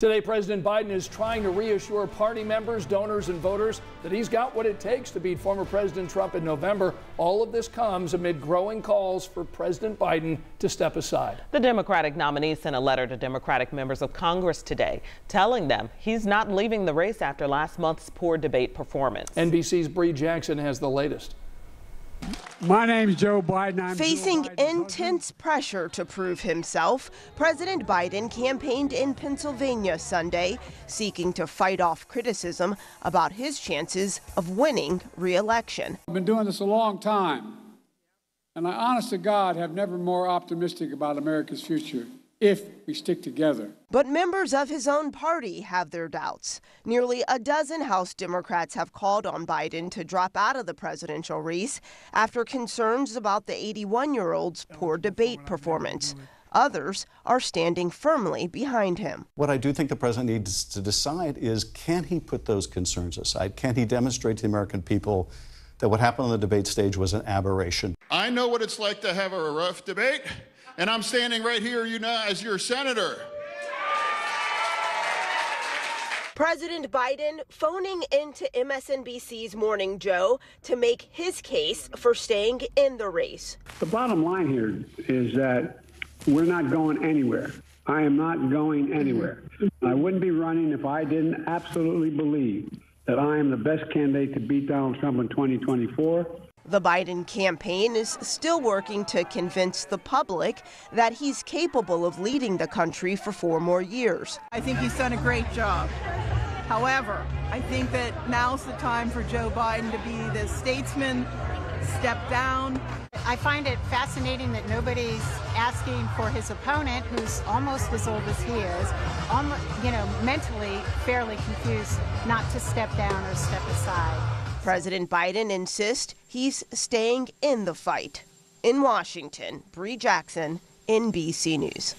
Today, President Biden is trying to reassure party members, donors, and voters that he's got what it takes to beat former President Trump in November. All of this comes amid growing calls for President Biden to step aside. The Democratic nominee sent a letter to Democratic members of Congress today, telling them he's not leaving the race after last month's poor debate performance. NBC's Bree Jackson has the latest. My name's Joe Biden. Facing intense pressure to prove himself, President Biden campaigned in Pennsylvania Sunday, seeking to fight off criticism about his chances of winning re-election. I've been doing this a long time, and I, honest to God, have never been more optimistic about America's future if we stick together. But members of his own party have their doubts. Nearly a dozen House Democrats have called on Biden to drop out of the presidential race after concerns about the 81-year-old's poor debate performance. Others are standing firmly behind him. What I do think the president needs to decide is, can he put those concerns aside? Can he demonstrate to the American people that what happened on the debate stage was an aberration? I know what it's like to have a rough debate, and I'm standing right here, as your senator. President Biden phoning into MSNBC's Morning Joe to make his case for staying in the race. The bottom line here is that we're not going anywhere. I am not going anywhere. I wouldn't be running if I didn't absolutely believe that I am the best candidate to beat Donald Trump in 2024. The Biden campaign is still working to convince the public that he's capable of leading the country for 4 more years. I think he's done a great job. However, I think that now's the time for Joe Biden to be the statesman, step down. I find it fascinating that nobody's asking for his opponent, who's almost as old as he is, mentally fairly confused, not to step down or step aside. President Biden insists he's staying in the fight. In Washington, Bree Jackson, NBC News.